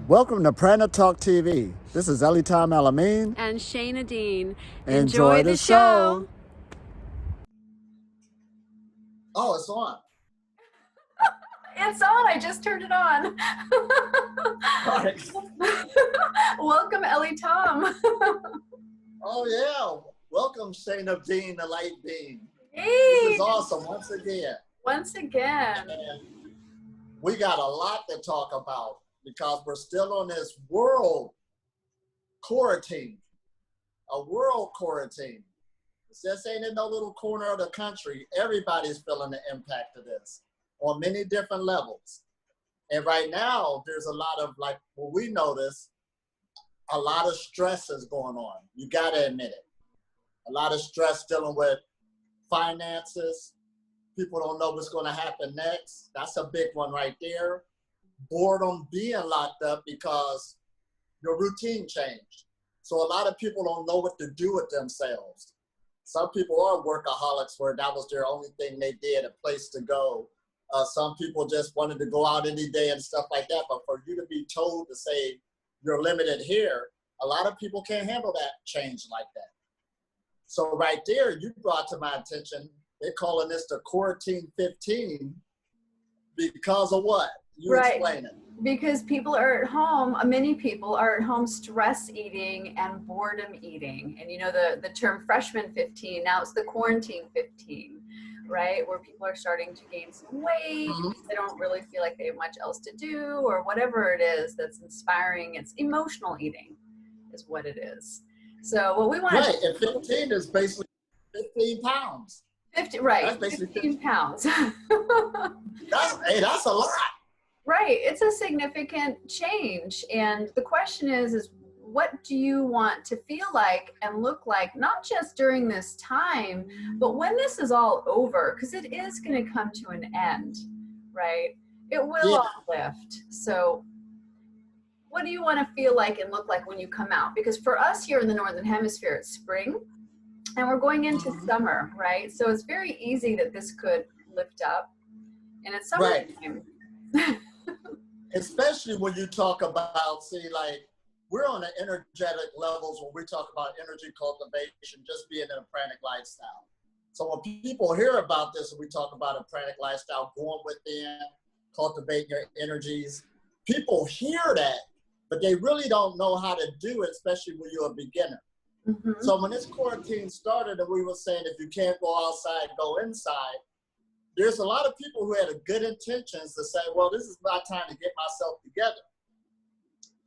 Welcome to Pranic TV. This is Elitom El-Amin. And Shana Dean. Enjoy the show. Oh, it's on. It's on. I just turned it on. Right. Welcome, Elitom. Oh, yeah. Welcome, Shana Dean, the light beam. Hey. This is awesome once again. Once again. And we got a lot to talk about because we're still on this world quarantine. A world quarantine. This ain't in no little corner of the country. Everybody's feeling the impact of this on many different levels. And right now, there's a lot of, like, what we notice, a lot of stress is going on. You got to admit it. A lot of stress dealing with finances. People don't know what's going to happen next. That's a big one right there. Boredom, being locked up because your routine changed. So a lot of people don't know what to do with themselves. Some people are workaholics where that was their only thing they did, a place to go. Some people just wanted to go out any day and stuff like that. But for you to be told to say you're limited here, a lot of people can't handle that change like that. So right there, you brought to my attention, they're calling this the quarantine 15 because of what? You explain it. Because people are at home, many people are at home stress eating and boredom eating. And you know, the term freshman 15, now it's the quarantine 15, right? Where people are starting to gain some weight. Mm-hmm. They don't really feel like they have much else to do or whatever it is that's inspiring. It's emotional eating is what it is. So what we want to... Right, and 15 is basically 15 pounds. 50, right, that's basically 15 pounds. That's a lot. Right, it's a significant change. And the question is what do you want to feel like and look like, not just during this time, but when this is all over, because it is going to come to an end, right? It will all lift. So what do you want to feel like and look like when you come out? Because for us here in the Northern Hemisphere, it's spring and we're going into summer, right? So it's very easy that this could lift up. And it's summertime. Right. Especially when you talk about, see, like, we're on the energetic levels when we talk about energy cultivation, just being in a pranic lifestyle. So when people hear about this and we talk about a pranic lifestyle, going within, cultivating your energies, people hear that, but they really don't know how to do it, especially when you're a beginner. Mm-hmm. So when this quarantine started and we were saying if you can't go outside, go inside, there's a lot of people who had a good intentions to say, well, this is my time to get myself together.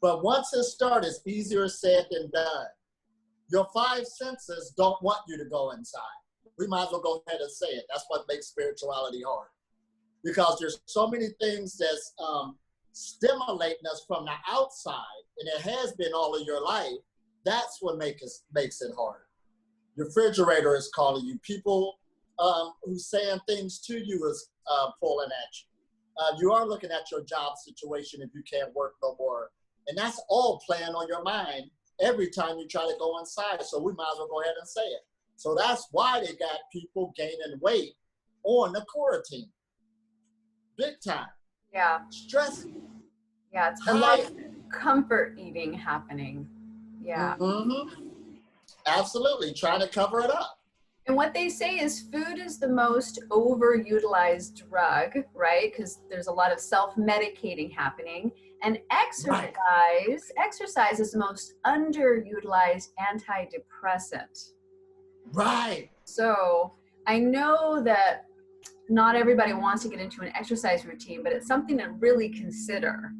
But once it started, it's easier said than done. Your five senses don't want you to go inside. We might as well go ahead and say it. That's what makes spirituality hard. Because there's so many things that's stimulating us from the outside, and it has been all of your life. That's what makes it hard. Your refrigerator is calling you. People who's saying things to you is pulling at you. You are looking at your job situation if you can't work no more. And that's all playing on your mind every time you try to go inside. So we might as well go ahead and say it. So that's why they got people gaining weight on the quarantine. Big time. Yeah. Stress. Yeah, it's high comfort eating happening. Yeah. Mm-hmm. Absolutely. Trying to cover it up. And what they say is food is the most overutilized drug, right? Because there's a lot of self-medicating happening. And exercise is the most underutilized antidepressant. Right. So I know that not everybody wants to get into an exercise routine, but it's something to really consider,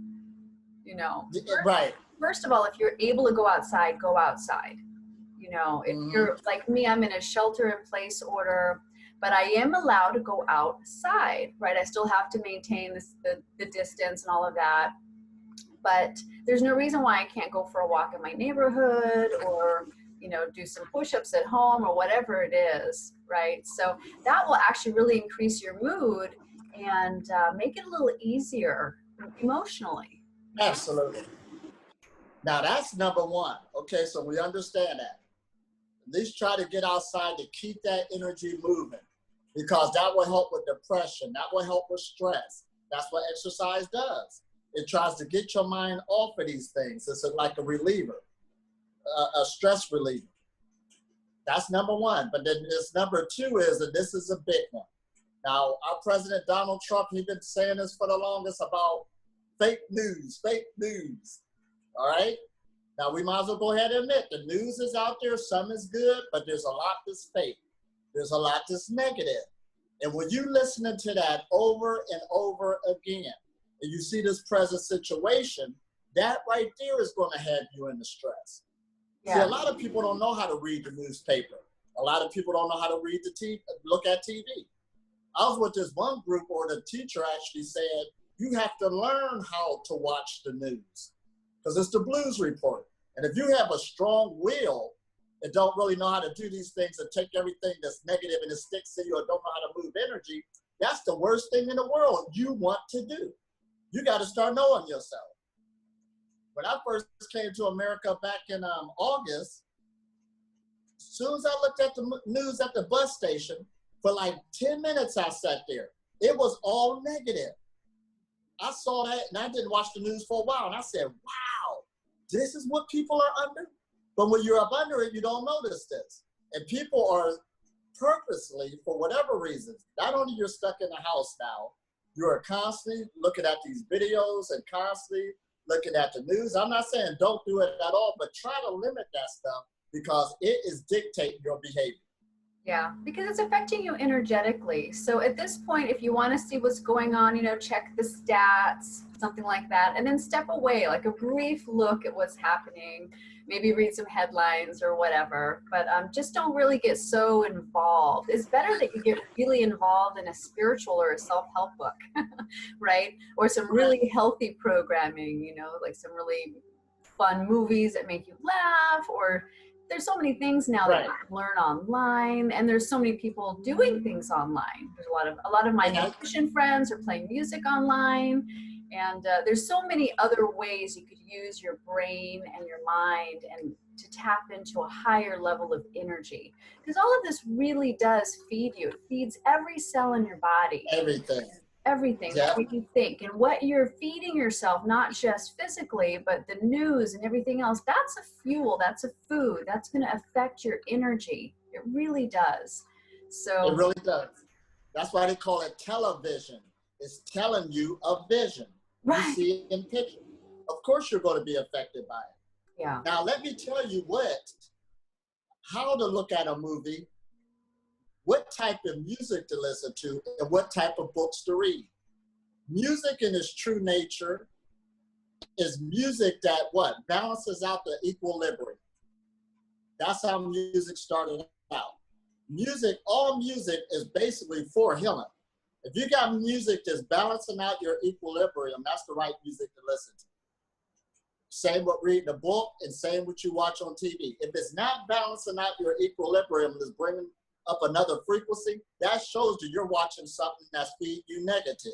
you know. Right. First of all, if you're able to go outside, go outside. You know, if you're like me, I'm in a shelter-in-place order, but I am allowed to go outside, right? I still have to maintain the distance and all of that, but there's no reason why I can't go for a walk in my neighborhood or, you know, do some push-ups at home or whatever it is, right? So that will actually really increase your mood and make it a little easier emotionally. Absolutely. Now that's number one. Okay, so we understand that. At least try to get outside to keep that energy moving because that will help with depression. That will help with stress. That's what exercise does. It tries to get your mind off of these things. It's like a reliever, a stress reliever. That's number one. But then this number two is, and this is a big one. Now, our President Donald Trump, he's been saying this for the longest about fake news, all right? Now, we might as well go ahead and admit the news is out there. Some is good, but there's a lot that's fake. There's a lot that's negative. And when you listening to that over and over again, and you see this present situation, that right there is going to have you in the stress. Yeah. See, a lot of people don't know how to read the newspaper. A lot of people don't know how to read the TV, look at TV. I was with this one group where the teacher actually said, you have to learn how to watch the news because it's the Blues Report. And if you have a strong will and don't really know how to do these things and take everything that's negative and it sticks to you or don't know how to move energy, that's the worst thing in the world you want to do. You got to start knowing yourself. When I first came to America back in August, as soon as I looked at the news at the bus station, for like 10 minutes I sat there. It was all negative. I saw that and I didn't watch the news for a while and I said, wow, this is what people are under? But when you're up under it, you don't notice this. And people are purposely, for whatever reasons, not only you're stuck in the house now, you're constantly looking at these videos and constantly looking at the news. I'm not saying don't do it at all, but try to limit that stuff because it is dictating your behavior. Yeah, because it's affecting you energetically. So at this point, if you want to see what's going on, you know, check the stats, something like that, and then step away, like a brief look at what's happening, maybe read some headlines or whatever, but just don't really get so involved. It's better that you get really involved in a spiritual or a self-help book, right? Or some really healthy programming, you know, like some really fun movies that make you laugh, or there's so many things now that you can learn online, and there's so many people doing things online. There's a lot of my musician friends are playing music online, and there's so many other ways you could use your brain and your mind and to tap into a higher level of energy. Because all of this really does feed you. It feeds every cell in your body. Everything Yeah. that you think and what you're feeding yourself, not just physically, but the news and everything else, that's a fuel, that's a food, that's going to affect your energy. It really does. So it really does. That's why they call it television. It's telling you a vision. Right. You see it in pictures. Of course you're going to be affected by it. Yeah. Now let me tell you how to look at a movie, what type of music to listen to, and what type of books to read. Music in its true nature is music that balances out the equilibrium. That's how music started out. All music is basically for healing. If you got music that's balancing out your equilibrium, that's the right music to listen to. Same with reading a book and same what you watch on TV. If it's not balancing out your equilibrium, it's bringing up another frequency, that shows you you're watching something that's feeding you negative.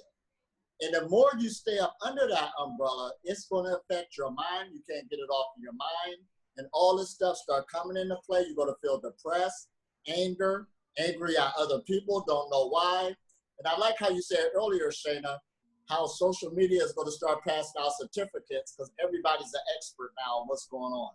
And the more you stay up under that umbrella, it's going to affect your mind. You can't get it off of your mind. And all this stuff start coming into play. You're going to feel depressed, angry at other people, don't know why. And I like how you said earlier, Shana, how social media is going to start passing out certificates because everybody's an expert now on what's going on.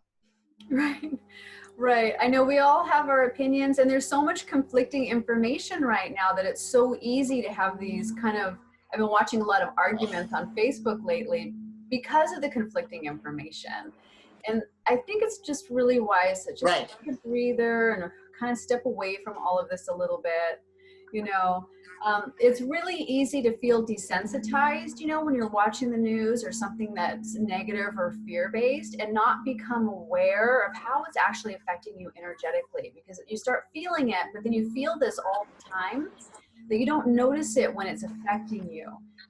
Right. I know we all have our opinions, and there's so much conflicting information right now that it's so easy to have these I've been watching a lot of arguments on Facebook lately because of the conflicting information. And I think it's just really wise to just take a breather and kind of step away from all of this a little bit. You know, it's really easy to feel desensitized, you know, when you're watching the news or something that's negative or fear-based and not become aware of how it's actually affecting you energetically, because you start feeling it, but then you feel this all the time that you don't notice it when it's affecting you.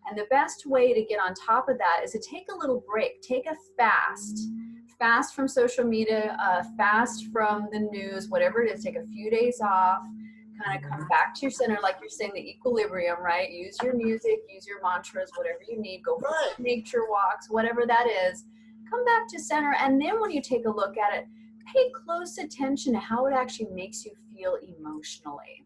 And the best way to get on top of that is to take a little break, take a fast from social media, fast from the news, whatever it is, take a few days off, kind of come back to your center, like you're saying, the equilibrium, right? Use your music, use your mantras, whatever you need, go for nature walks, whatever that is, come back to center. And then when you take a look at it, pay close attention to how it actually makes you feel emotionally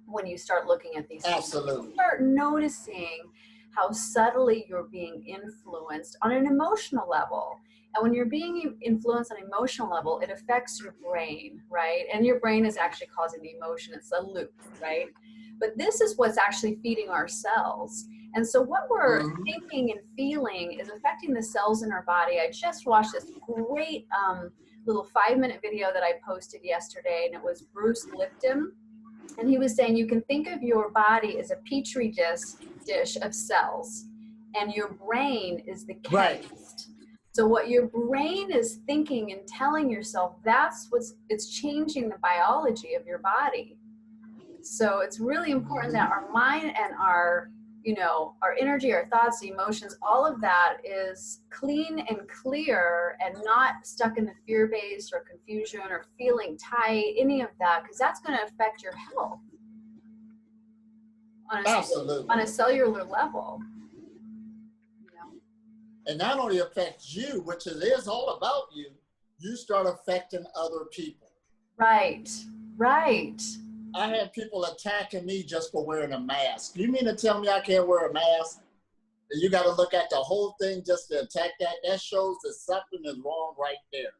when you start looking at these things. Absolutely. Start noticing how subtly you're being influenced on an emotional level. And when you're being influenced on an emotional level, it affects your brain, right? And your brain is actually causing the emotion. It's a loop, right? But this is what's actually feeding our cells. And so what we're thinking and feeling is affecting the cells in our body. I just watched this great little 5-minute video that I posted yesterday, and it was Bruce Lipton. And he was saying you can think of your body as a petri dish of cells, and your brain is the chemist. Right. So what your brain is thinking and telling yourself, it's changing the biology of your body. So it's really important that our mind and our energy, our thoughts, emotions, all of that is clean and clear and not stuck in the fear-based or confusion or feeling tight, any of that, because that's going to affect your health on a cellular level. And not only affects you, which it is all about you, you start affecting other people. Right, right. I had people attacking me just for wearing a mask. You mean to tell me I can't wear a mask? You got to look at the whole thing just to attack that? That shows that something is wrong right there.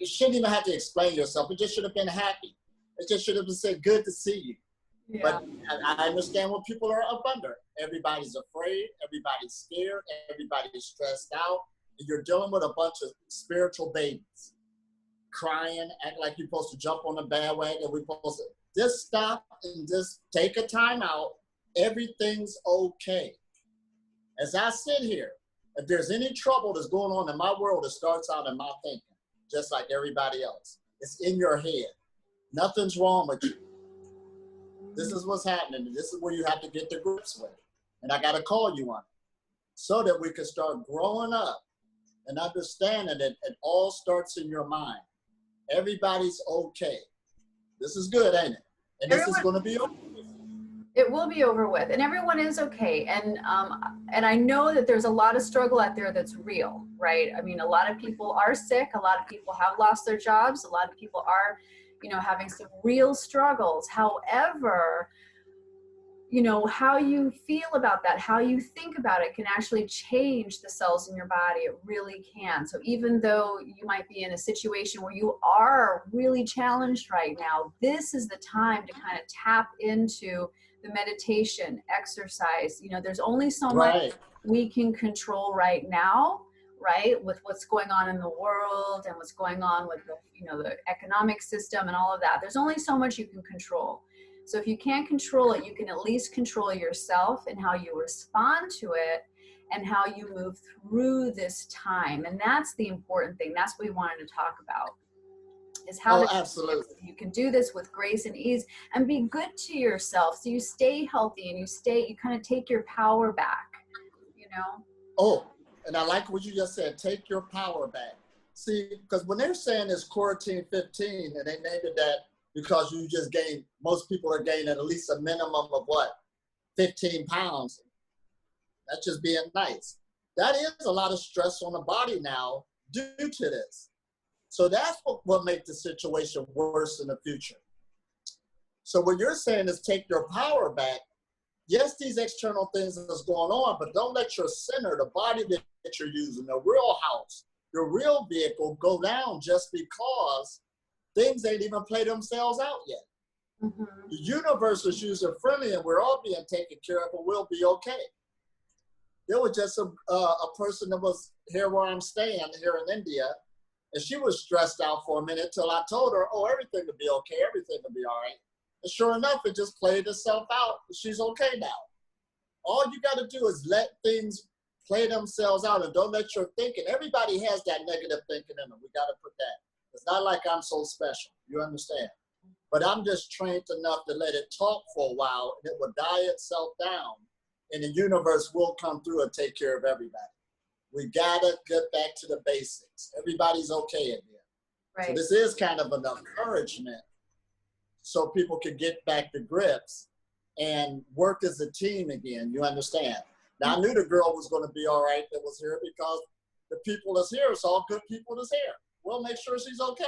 You shouldn't even have to explain yourself. It just should have been happy. It just should have said, good to see you. Yeah. But I understand what people are up under. Everybody's afraid. Everybody's scared. Everybody's stressed out. And you're dealing with a bunch of spiritual babies. Crying, act like you're supposed to jump on the bandwagon. We're supposed to just stop and just take a time out. Everything's okay. As I sit here, if there's any trouble that's going on in my world, it starts out in my thinking, just like everybody else. It's in your head. Nothing's wrong with you. This is what's happening. This is where you have to get to grips with it. And I got to call you on it so that we can start growing up and understanding that it all starts in your mind. Everybody's okay. This is good, ain't it? And this is going to be over with. It will be over with, and everyone is okay. And I know that there's a lot of struggle out there that's real, right? I mean, a lot of people are sick. A lot of people have lost their jobs. A lot of people are, having some real struggles. However, how you feel about that, how you think about it can actually change the cells in your body. It really can. So even though you might be in a situation where you are really challenged right now, this is the time to kind of tap into the meditation, exercise. There's only so much we can control right now, right? With what's going on in the world and what's going on with the economic system and all of that. There's only so much you can control. So if you can't control it, you can at least control yourself and how you respond to it and how you move through this time. And that's the important thing. That's what we wanted to talk about, is how absolutely. You can do this with grace and ease and be good to yourself. So you stay healthy and you kind of take your power back, Oh, and I like what you just said, take your power back. See, because when they're saying it's quarantine 15 and they named it that, because you just gain, most people are gaining at least a minimum of 15 pounds. That's just being nice. That is a lot of stress on the body now due to this. So that's what makes the situation worse in the future. So what you're saying is take your power back. Yes, these external things that's going on, but don't let your center, the body that you're using, the real house, your real vehicle go down just because things ain't even played themselves out yet. Mm-hmm. The universe is user-friendly and we're all being taken care of and we'll be okay. There was just a person that was here where I'm staying, here in India, and she was stressed out for a minute till I told her, oh, everything will be okay, everything will be all right. And sure enough, it just played itself out. She's okay now. All you got to do is let things play themselves out and don't let your thinking, everybody has that negative thinking in them. We got to put that. It's not like I'm so special, you understand? But I'm just trained enough to let it talk for a while and it will die itself down and the universe will come through and take care of everybody. We gotta get back to the basics. Everybody's okay in here. Right. So this is kind of an encouragement so people can get back to grips and work as a team again, you understand? Now I knew the girl was gonna be all right that was here because the people that's here, it's all good people that's here. We'll make sure she's okay.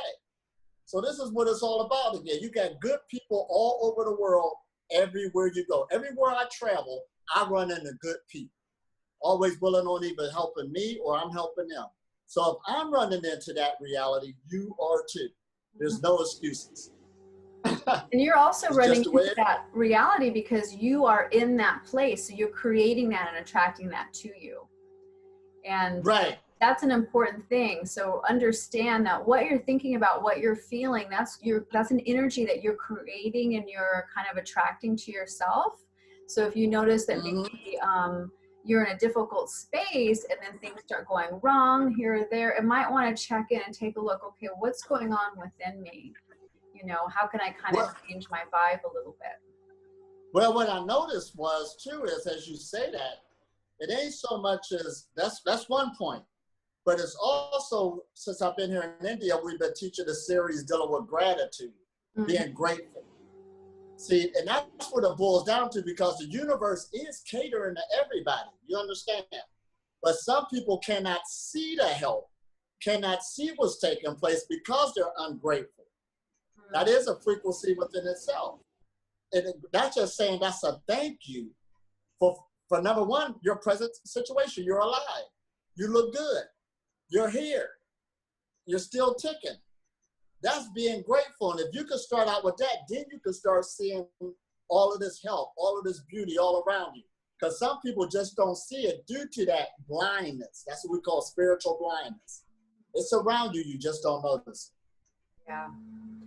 So this is what it's all about again. You got good people all over the world, everywhere you go. Everywhere I travel, I run into good people, always willing on either helping me or I'm helping them. So if I'm running into that reality, you are too. There's no excuses. And you're also running into is. that reality because you are in that place. So you're creating that and attracting that to you. And Right. that's an important thing. So understand that what you're thinking about, what you're feeling, that's an energy that you're creating and you're kind of attracting to yourself. So if you notice that maybe you're in a difficult space and then things start going wrong here or there, it might want to check in and take a look. Okay, what's going on within me? You know, how can I kind of change my vibe a little bit? Well, what I noticed was too is, as you say that, it ain't so much as that's one point, but it's also, since I've been here in India, we've been teaching a series dealing with gratitude, being grateful. See, and that's what it boils down to, because the universe is catering to everybody. You understand that? But some people cannot see the help, cannot see what's taking place because they're ungrateful. That is a frequency within itself. And that's just saying that's a thank you for number one, your present situation. You're alive. You look good. You're here. You're still ticking. That's being grateful. And if you can start out with that, then you can start seeing all of this help, all of this beauty all around you. Because some people just don't see it due to that blindness. That's what we call spiritual blindness. It's around you. You just don't notice. Yeah.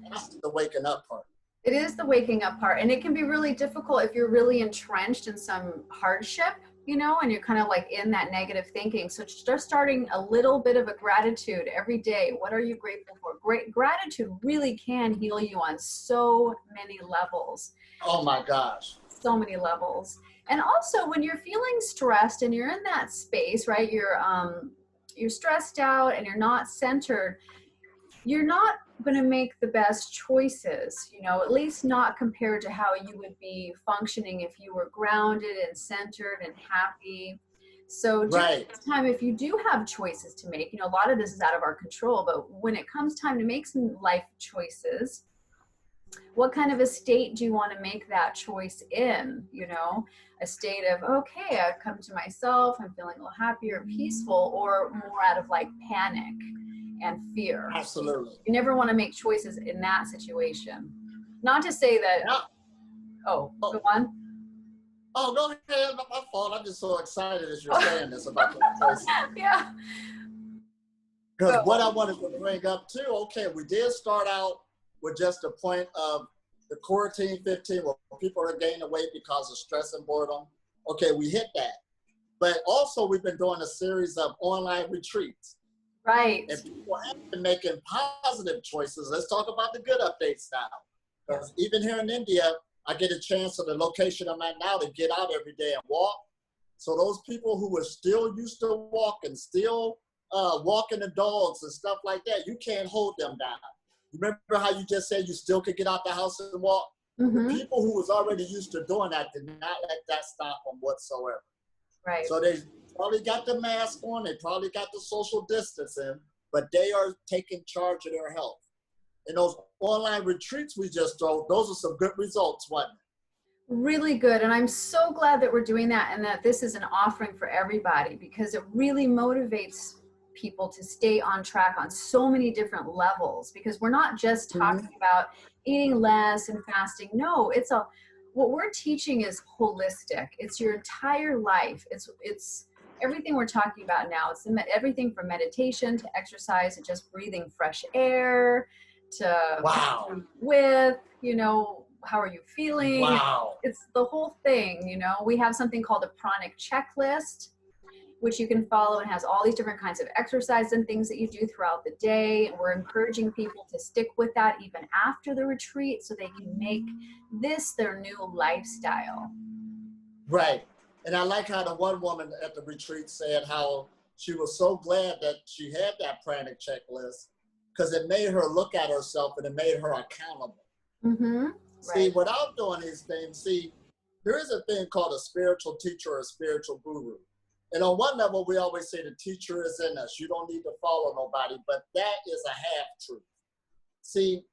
That's the waking up part. It is the waking up part. And it can be really difficult if you're really entrenched in some hardship, you know, and you're kind of like in that negative thinking. So just starting a little bit of a gratitude every day. What are you grateful for? Great gratitude really can heal you on so many levels. Oh my gosh. So many levels. And also when you're feeling stressed and you're in that space, right? You're stressed out and you're not centered. You're not going to make the best choices, you know, at least not compared to how you would be functioning if you were grounded and centered and happy. So during this time, if you do have choices to make, you know, a lot of this is out of our control, but when it comes time to make some life choices, what kind of a state do you want to make that choice in? You know, a state of, okay, I've come to myself, I'm feeling a little happier and peaceful, or more out of like panic and fear. Absolutely. You never want to make choices in that situation. Not to say that, go on. Oh, go ahead. Not my fault. I'm just so excited as you're saying this about the choices. Yeah. Because what I wanted to bring up too, okay, we did start out with just the point of the quarantine 15, where people are gaining weight because of stress and boredom. Okay, we hit that. But also we've been doing a series of online retreats. Right. And people have been making positive choices. Let's talk about the good updates now. Because even here in India, I get a chance at the location I'm at now to get out every day and walk. So those people who are still used to walking, still walking the dogs and stuff like that, you can't hold them down. Remember how you just said you still could get out the house and walk? The people who was already used to doing that did not let that stop them whatsoever. Right. So they probably got the mask on, they probably got the social distancing, but they are taking charge of their health. And those online retreats we just throw, those are some good results, wasn't it? Really good. And I'm so glad that we're doing that and that this is an offering for everybody, because it really motivates people to stay on track on so many different levels, because we're not just talking about eating less and fasting. No, what we're teaching is holistic. It's your entire life. It's everything we're talking about now. It's everything from meditation to exercise to just breathing fresh air to with, you know, how are you feeling? Wow. It's the whole thing, you know. We have something called a Pranic Checklist, which you can follow, and has all these different kinds of exercise and things that you do throughout the day. And we're encouraging people to stick with that even after the retreat so they can make this their new lifestyle. Right. And I like how the one woman at the retreat said how she was so glad that she had that Pranic Checklist, because it made her look at herself and it made her accountable. See, without doing these things, there is a thing called a spiritual teacher or a spiritual guru. And on one level, we always say the teacher is in us. You don't need to follow nobody, but that is a half truth. See,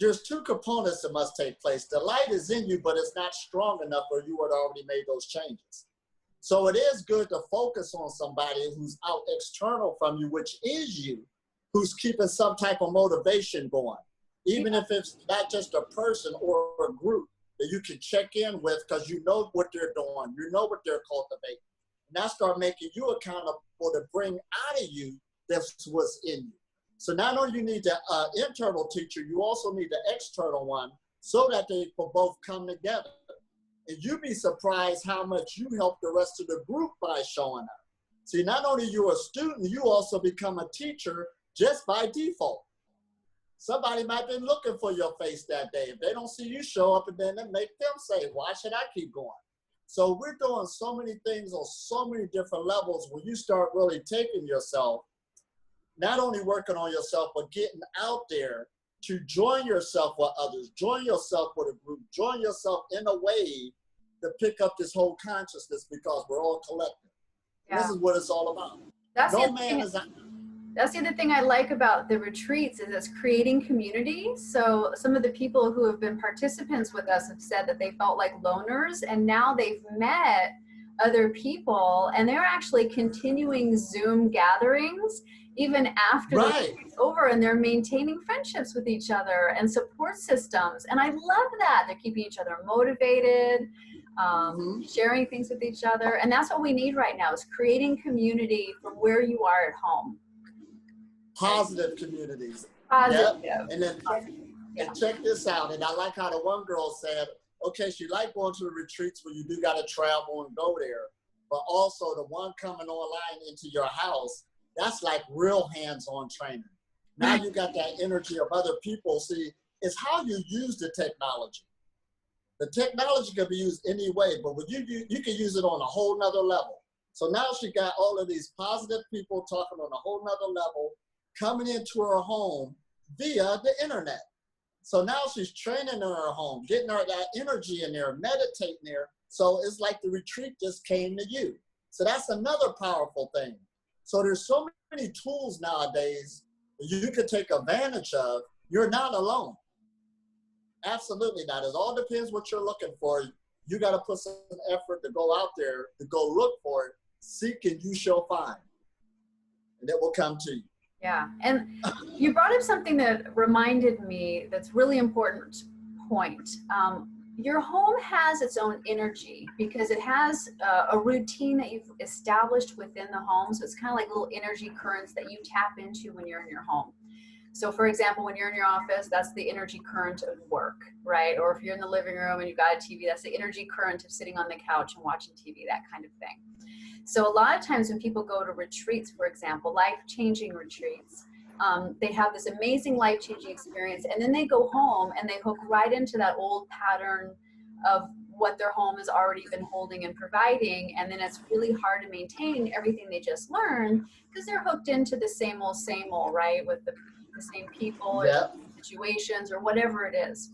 there's two components that must take place. The light is in you, but it's not strong enough or you would already made those changes. So it is good to focus on somebody who's out external from you, which is you, who's keeping some type of motivation going. Even if it's not just a person or a group that you can check in with because you know what they're doing, you know what they're cultivating. And that start making you accountable to bring out of you that's what's in you. So not only you need the internal teacher, you also need the external one so that they will both come together. And you'd be surprised how much you help the rest of the group by showing up. See, not only you're a student, you also become a teacher just by default. Somebody might be looking for your face that day. If they don't see you show up, and then it make them say, why should I keep going? So we're doing so many things on so many different levels when you start really taking yourself, not only working on yourself, but getting out there to join yourself with others, join yourself with a group, join yourself in a way to pick up this whole consciousness because we're all collective. Yeah. This is what it's all about. That's the other thing I like about the retreats is it's creating community. So some of the people who have been participants with us have said that they felt like loners, and now they've met other people and they're actually continuing Zoom gatherings even after the retreat's over, and they're maintaining friendships with each other and support systems. And I love that. They're keeping each other motivated, sharing things with each other. And that's what we need right now, is creating community from where you are at home. Positive communities. Positive. Yep. And then and check this out. And I like how the one girl said, okay, she liked going to the retreats where you do got to travel and go there. But also the one coming online into your house, that's like real hands-on training. Now you got that energy of other people. See, it's how you use the technology. The technology can be used any way, but when you can use it on a whole nother level. So now she got all of these positive people talking on a whole nother level, coming into her home via the internet. So now she's training in her home, getting her that energy in there, meditating there. So it's like the retreat just came to you. So that's another powerful thing. So there's so many tools nowadays that you can take advantage of. You're not alone. Absolutely not. It all depends what you're looking for. You got to put some effort to go out there, to go look for it. Seek and you shall find. And it will come to you. Yeah. And you brought up something that reminded me that's really important point. Your home has its own energy because it has a routine that you've established within the home. So it's kind of like little energy currents that you tap into when you're in your home. So for example, when you're in your office, that's the energy current of work, right? Or if you're in the living room and you've got a TV, that's the energy current of sitting on the couch and watching TV, that kind of thing. So a lot of times when people go to retreats, for example, life-changing retreats, they have this amazing life-changing experience, and then they go home and they hook right into that old pattern of what their home has already been holding and providing, and then it's really hard to maintain everything they just learned because they're hooked into the same old, right, with the same people or situations or whatever it is.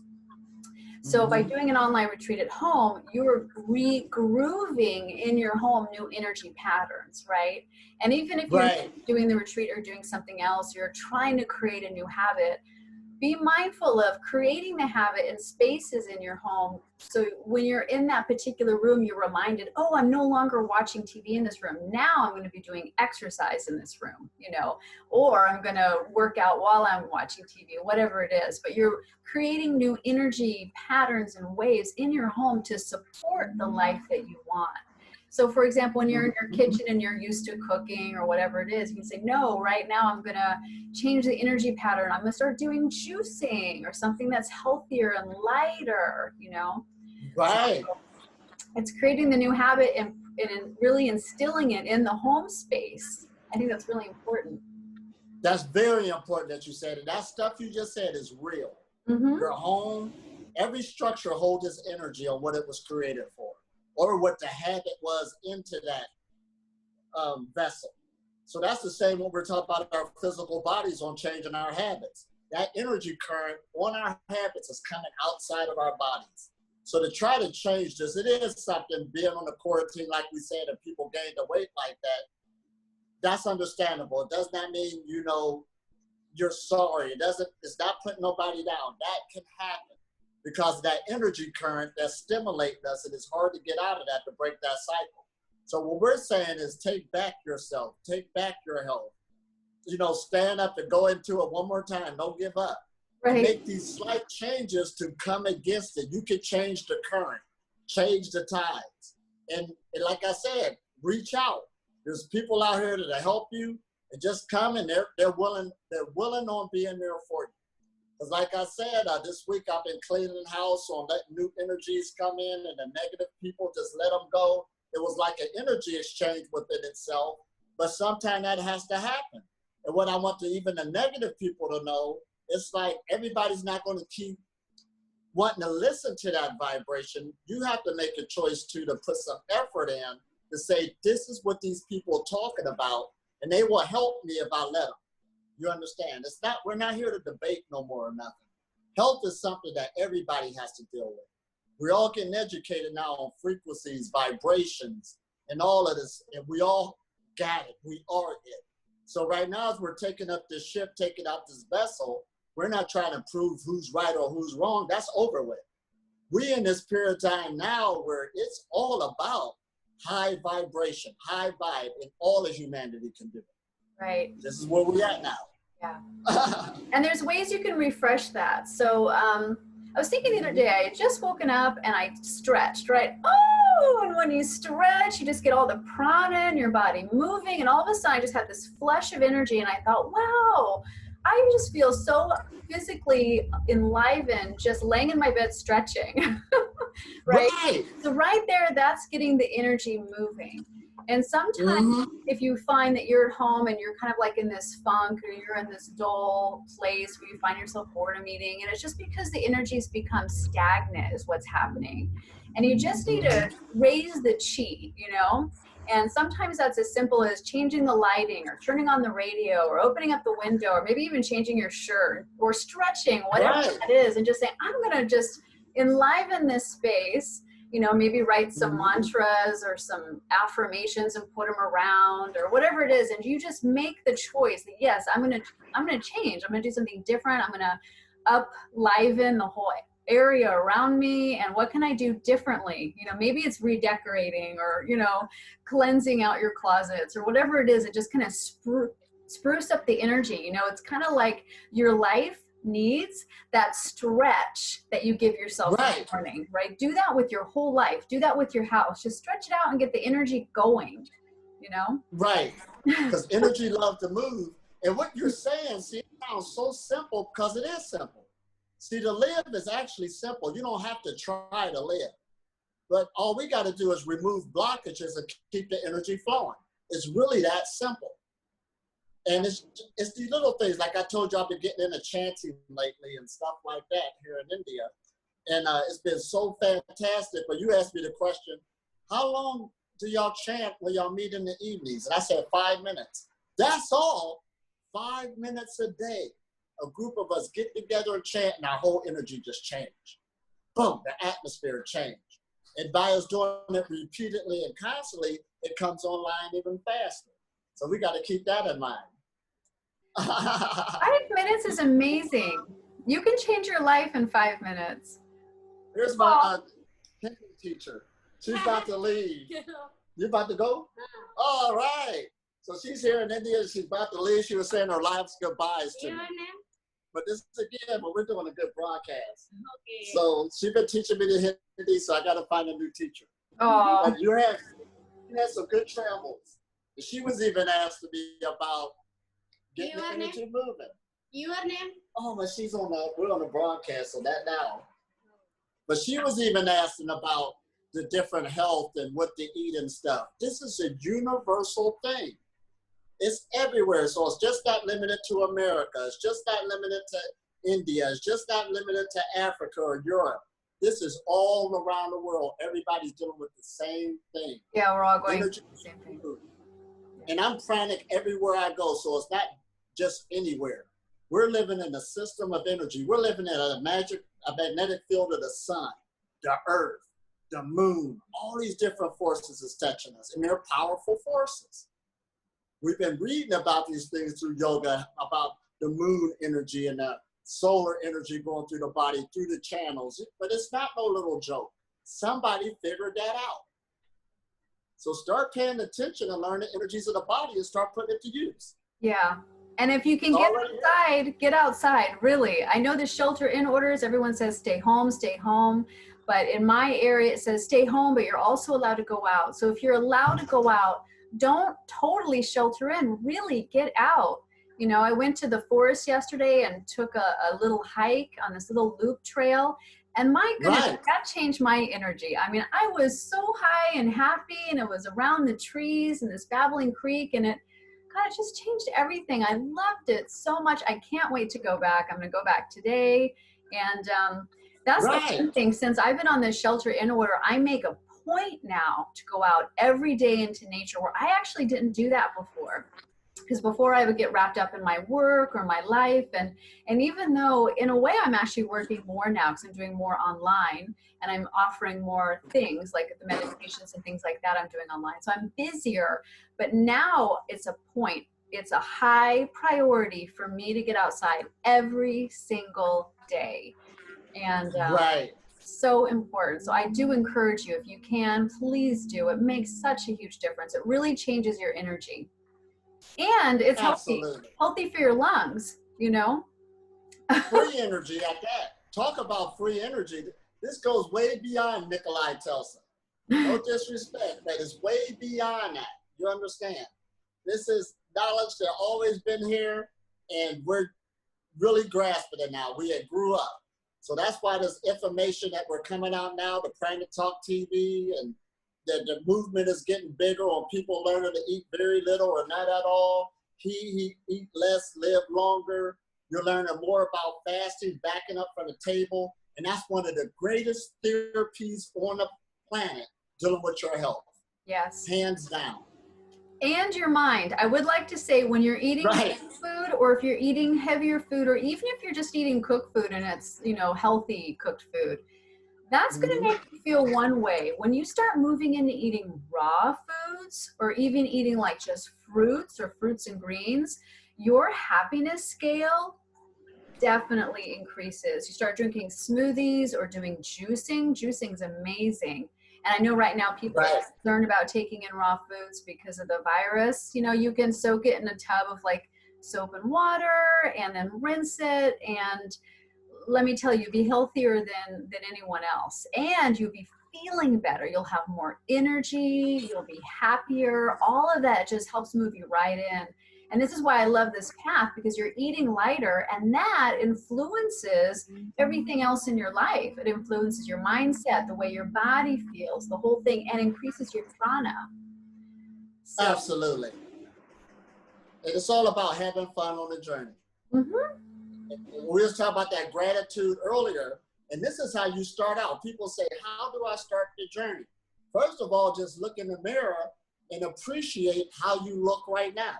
So by doing an online retreat at home, you're re-grooving in your home new energy patterns, right? And even if you're doing the retreat or doing something else, you're trying to create a new habit, be mindful of creating the habit in spaces in your home. So when you're in that particular room, you're reminded, oh, I'm no longer watching TV in this room. Now I'm going to be doing exercise in this room, you know, or I'm going to work out while I'm watching TV, whatever it is. But you're creating new energy patterns and waves in your home to support the life that you want. So for example, when you're in your kitchen and you're used to cooking or whatever it is, you can say, no, right now I'm going to change the energy pattern. I'm going to start doing juicing or something that's healthier and lighter, you know? Right. So it's creating the new habit and really instilling it in the home space. I think that's really important. That's very important that you said it. That stuff you just said is real. Your home, every structure holds its energy on what it was created for, or what the habit was into that vessel. So that's the same when we're talking about our physical bodies on changing our habits. That energy current on our habits is coming outside of our bodies. So to try to change this, it is something, being on the quarantine, like we said, and people gain the weight like that, that's understandable. It does not mean, you know, you're sorry. It's not putting nobody down. That can happen because that energy current that's stimulating us, and it's hard to get out of that to break that cycle. So what we're saying is take back yourself, take back your health. Stand up and go into it one more time. Don't give up. Right. Make these slight changes to come against it. You can change the current, change the tides. And like I said, reach out. There's people out here that help you, and just come, and they're willing on being there for you. Because like I said, this week I've been cleaning the house on letting new energies come in, and the negative people, just let them go. It was like an energy exchange within itself, but sometimes that has to happen. And what I want even the negative people to know, it's like everybody's not going to keep wanting to listen to that vibration. You have to make a choice to put some effort in to say, this is what these people are talking about, and they will help me if I let them. You understand? We're not here to debate no more or nothing. Health is something that everybody has to deal with. We're all getting educated now on frequencies, vibrations, and all of this, and we all got it. We are it. So right now, as we're taking up this ship, taking out this vessel, we're not trying to prove who's right or who's wrong. That's over with. We're in this period of time now where it's all about high vibration, high vibe, and all of humanity can do it. Right. This is where we're at now. Yeah. And there's ways you can refresh that. So I was thinking the other day, I had just woken up and I stretched, right? Oh, and when you stretch, you just get all the prana in your body moving, and all of a sudden I just had this flush of energy, and I thought, wow, I just feel so physically enlivened just laying in my bed stretching. Right? So right there, that's getting the energy moving. And sometimes if you find that you're at home and you're kind of like in this funk, or you're in this dull place where you find yourself boredom eating, and it's just because the energy's become stagnant is what's happening. And you just need to raise the chi, And sometimes that's as simple as changing the lighting, or turning on the radio, or opening up the window, or maybe even changing your shirt, or stretching, whatever that is, and just saying, I'm going to just enliven this space. Maybe write some mantras or some affirmations and put them around, or whatever it is. And you just make the choice that, yes, I'm going to change. I'm going to do something different. I'm going to up-liven the whole area around me. And what can I do differently? Maybe it's redecorating, or, cleansing out your closets, or whatever it is. It just kind of spruce up the energy. It's kind of like your life needs that stretch that you give yourself in the morning, right? Do that with your whole life. Do that with your house. Just stretch it out and get the energy going, Right. Because energy loves to move. And what you're saying, see, it sounds so simple because it is simple. See, to live is actually simple. You don't have to try to live. But all we got to do is remove blockages and keep the energy flowing. It's really that simple. And it's these little things, like I told you, I've been getting into chanting lately and stuff like that here in India. And it's been so fantastic. But you asked me the question, how long do y'all chant when y'all meet in the evenings? And I said 5 minutes. That's all. 5 minutes a day. A group of us get together and chant, and our whole energy just changed. Boom, the atmosphere changed. And by us doing it repeatedly and constantly, it comes online even faster. So we got to keep that in mind. 5 minutes is amazing. You can change your life in 5 minutes. Here's my Hindi teacher. She's about to leave. You about to go? All right. So she's here in India. She's about to leave. She was saying her life's goodbyes to me. But this is again, but we're doing a good broadcast. Okay. So she's been teaching me the Hindi, so I got to find a new teacher. Oh. But you had some good travels. She was even asked to be about getting the energy moving. Your name? Oh, but we're on the broadcast, so that now. But she was even asking about the different health and what to eat and stuff. This is a universal thing. It's everywhere. So it's just not limited to America. It's just not limited to India. It's just not limited to Africa or Europe. This is all around the world. Everybody's dealing with the same thing. Yeah, we're all going through the same thing. And I'm pranic everywhere I go. So it's not just anywhere. We're living in a system of energy. We're living in a magnetic field of the sun, the earth, the moon. All these different forces is touching us, and they're powerful forces. We've been reading about these things through yoga, about the moon energy and the solar energy going through the body, through the channels. But it's not no little joke. Somebody figured that out. So start paying attention and learn the energies of the body and start putting it to use. Yeah. And if you can get outside, really. I know the shelter in orders, everyone says stay home, stay home. But in my area, it says stay home, but you're also allowed to go out. So if you're allowed to go out, don't totally shelter in, really get out. You know, I went to the forest yesterday and took a little hike on this little loop trail. And my goodness, that changed my energy. I mean, I was so high and happy, and it was around the trees and this babbling creek, and it just changed everything. I loved it so much. I can't wait to go back. I'm going to go back today. And that's the one thing. Since I've been on this shelter in order, I make a point now to go out every day into nature, where I actually didn't do that before. Because before I would get wrapped up in my work or my life. And even though in a way I'm actually working more now because I'm doing more online and I'm offering more things like the meditations and things like that I'm doing online. So I'm busier, but now it's a point. It's a high priority for me to get outside every single day. And so important. So I do encourage you, if you can, please do. It makes such a huge difference. It really changes your energy. And it's healthy for your lungs, you know? Free energy at that. Talk about free energy. This goes way beyond Nikolai Tesla. No disrespect, but it's way beyond that. You understand? This is knowledge that always been here, and we're really grasping it now. We had grew up. So that's why this information that we're coming out now, the Pranic Talk TV, and the movement is getting bigger on people learning to eat very little or not at all. Eat less, live longer. You're learning more about fasting, backing up from the table. And that's one of the greatest therapies on the planet, dealing with your health. Yes. Hands down. And your mind. I would like to say, when you're eating food, or if you're eating heavier food, or even if you're just eating cooked food and it's, you know, healthy cooked food, that's going to make you feel one way. When you start moving into eating raw foods, or even eating like just fruits or fruits and greens, your happiness scale definitely increases. You start drinking smoothies or doing juicing. Juicing is amazing. And I know right now people are concerned about taking in raw foods because of the virus. You know, you can soak it in a tub of like soap and water and then rinse it, and let me tell you, you'll be healthier than anyone else, and you'll be feeling better. You'll have more energy, you'll be happier. All of that just helps move you right in. And this is why I love this path, because you're eating lighter, and that influences everything else in your life. It influences your mindset, the way your body feels, the whole thing, and increases your prana. So, absolutely. And it's all about having fun on the journey. We were talking about that gratitude earlier, and this is how you start out. People say, how do I start the journey? First of all, just look in the mirror and appreciate how you look right now.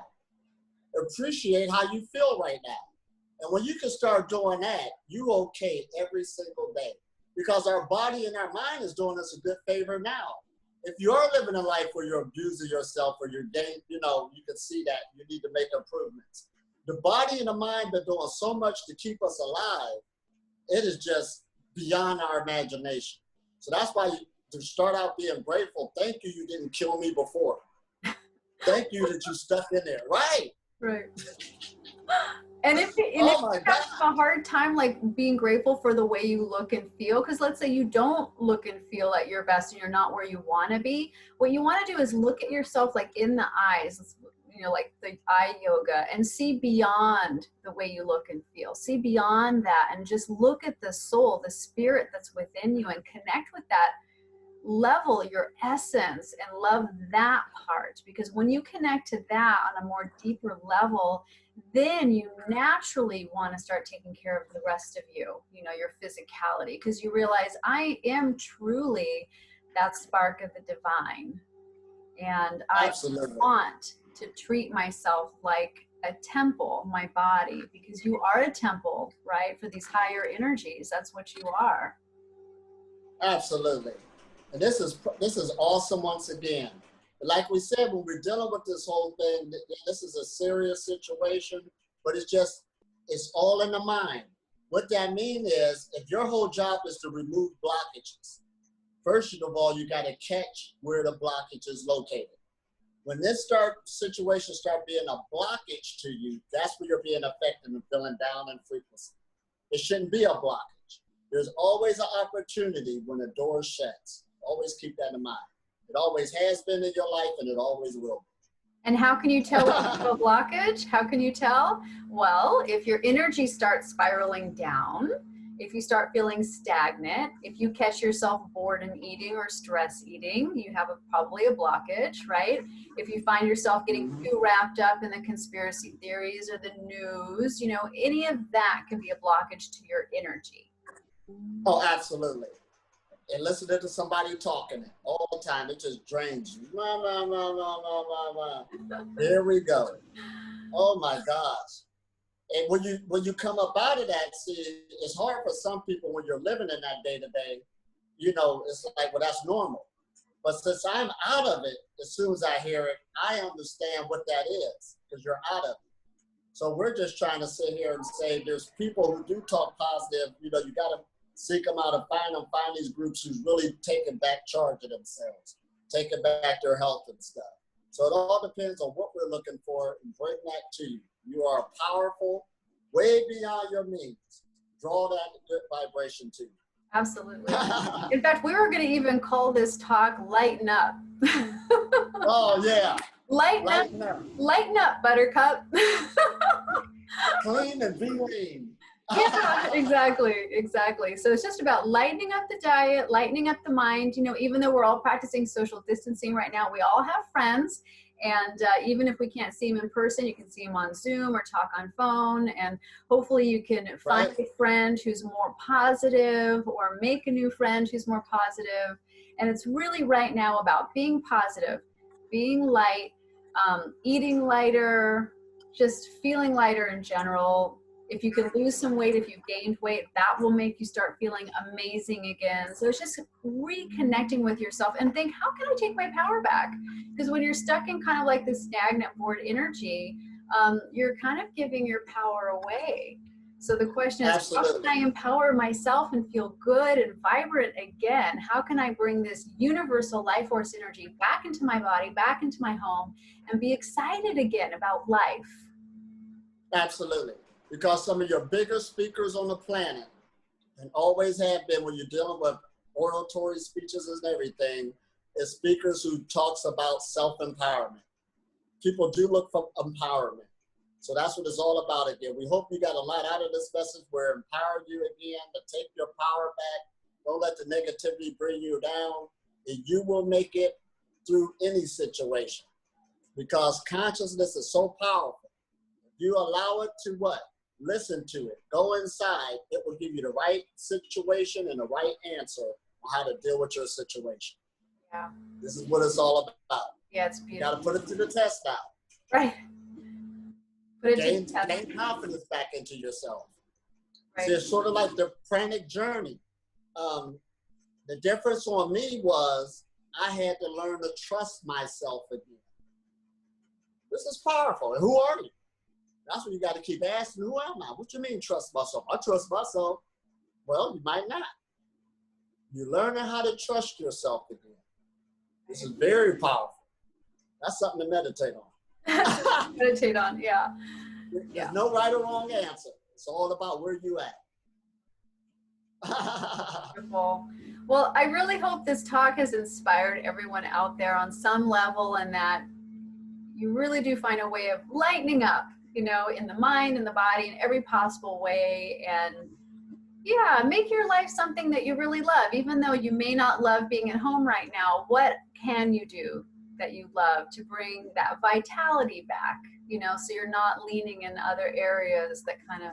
Appreciate how you feel right now. And when you can start doing that, you're okay every single day, because our body and our mind is doing us a good favor now. If you are living a life where you're abusing yourself, or you're getting, you know, you can see that you need to make improvements. The body and the mind are doing so much to keep us alive. It is just beyond our imagination. So that's why to start out being grateful. Thank you, you didn't kill me before. Thank you that you stuck in there. Right. And if you have a hard time like being grateful for the way you look and feel, because let's say you don't look and feel at your best and you're not where you want to be, what you want to do is look at yourself like in the eyes, you know, like the eye yoga, and see beyond the way you look and feel. See beyond that and just look at the soul, the spirit that's within you, and connect with that level, your essence, and love that part. Because when you connect to that on a more deeper level, then you naturally want to start taking care of the rest of you, you know, your physicality, because you realize I am truly that spark of the divine. And I want to treat myself like a temple, my body, because you are a temple, right? For these higher energies. That's what you are. Absolutely. And this is awesome once again. Like we said, when we're dealing with this whole thing, this is a serious situation, but it's just It's all in the mind. What that means is, if your whole job is to remove blockages, first of all, you got to catch where the blockage is located. When this situation start being a blockage to you, that's where you're being affected and feeling down in frequency. It shouldn't be a blockage. There's always an opportunity when the door shuts. Always keep that in mind. It always has been in your life, and it always will be. And how can you tell when you have a blockage? How can you tell? Well, if your energy starts spiraling down, if you start feeling stagnant, if you catch yourself bored and eating or stress eating, you have probably a blockage, right? If you find yourself getting too wrapped up in the conspiracy theories or the news, you know, any of that can be a blockage to your energy. Oh, absolutely. And listening to somebody talking all the time, it just drains you. Here we go. Oh my gosh. And when you come up out of that, see, it's hard for some people when you're living in that day to day, you know, it's like, well, that's normal. But since I'm out of it, as soon as I hear it, I understand what that is, because you're out of it. So we're just trying to sit here and say there's people who do talk positive, you know, you got to seek them out and find these groups who's really taking back charge of themselves, taking back their health and stuff. So it all depends on what we're looking for and bring that to you. You are powerful, way beyond your means. Draw that good vibration to you. Absolutely. In fact, we were going to even call this talk Lighten Up. Oh, yeah. Lighten up. Lighten up, Buttercup. Clean and be lean. Yeah, exactly. So it's just about lightening up the diet, lightening up the mind. You know, even though we're all practicing social distancing right now, we all have friends. And even if we can't see them in person, you can see them on Zoom or talk on phone. And hopefully you can find a friend who's more positive or make a new friend who's more positive. And it's really right now about being positive, being light, eating lighter, just feeling lighter in general. If you can lose some weight, if you've gained weight, that will make you start feeling amazing again. So it's just reconnecting with yourself and think, how can I take my power back? Because when you're stuck in kind of like this stagnant, bored energy, you're kind of giving your power away. So the question is, Absolutely. How can I empower myself and feel good and vibrant again? How can I bring this universal life force energy back into my body, back into my home, and be excited again about life? Absolutely. Because some of your biggest speakers on the planet, and always have been when you're dealing with oratory speeches and everything, is speakers who talks about self-empowerment. People do look for empowerment. So that's what it's all about again. We hope you got a lot out of this message. We're empowering you again to take your power back. Don't let the negativity bring you down. And you will make it through any situation. Because consciousness is so powerful. If you allow it to what? Listen to it. Go inside. It will give you the right situation and the right answer on how to deal with your situation. Yeah. This is what it's all about. Yeah, it's beautiful. You got to put it to the test now. Right. Put it Gain confidence back into yourself. Right. See, it's sort of like the Pranic journey. The difference on me was I had to learn to trust myself again. This is powerful. And who are you? That's what you got to keep asking. Who am I? What you mean trust myself? I trust myself. Well, you might not. You're learning how to trust yourself again. This is very powerful. That's something to meditate on. Meditate on, yeah. There's no right or wrong answer. It's all about where you at. Wonderful. Well, I really hope this talk has inspired everyone out there on some level, and that you really do find a way of lightening up, you know, in the mind, in the body, in every possible way. And yeah, make your life something that you really love. Even though you may not love being at home right now, what can you do that you love to bring that vitality back, you know, so you're not leaning in other areas that kind of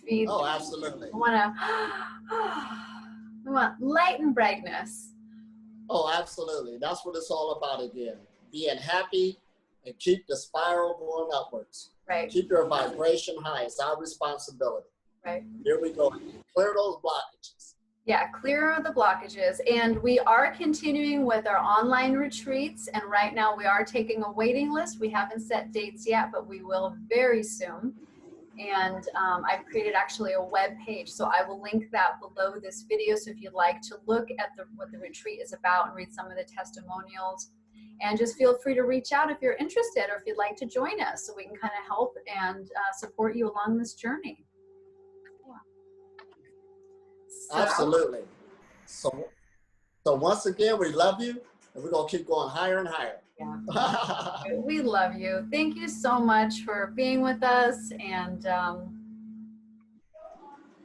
feed. Oh, absolutely. We want light and brightness. Oh, absolutely. That's what it's all about again. Being happy and keep the spiral going upwards. Right. Keep your vibration high. It's our responsibility. Right. Here we go. Clear those blockages. Yeah, clear the blockages. And we are continuing with our online retreats. And right now we are taking a waiting list. We haven't set dates yet, but we will very soon. And I've created actually a web page, so I will link that below this video. So if you'd like to look at what the retreat is about and read some of the testimonials, and just feel free to reach out if you're interested or if you'd like to join us, so we can kind of help and support you along this journey. So, absolutely. So once again, we love you, and we're gonna keep going higher and higher. yeah. We love you. Thank you so much for being with us, and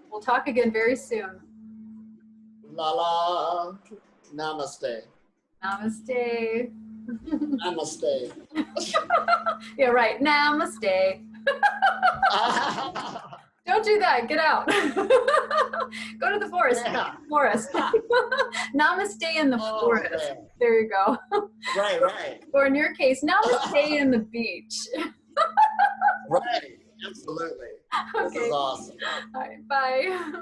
we'll talk again very soon. La la, namaste. Namaste. Namaste. Yeah, right. Namaste. Don't do that. Get out. Go to the forest. Yeah. Forest. Namaste in the forest. Man. There you go. Right, right. Or in your case, namaste in the beach. Right. Absolutely. This Okay. is awesome. All right. Bye.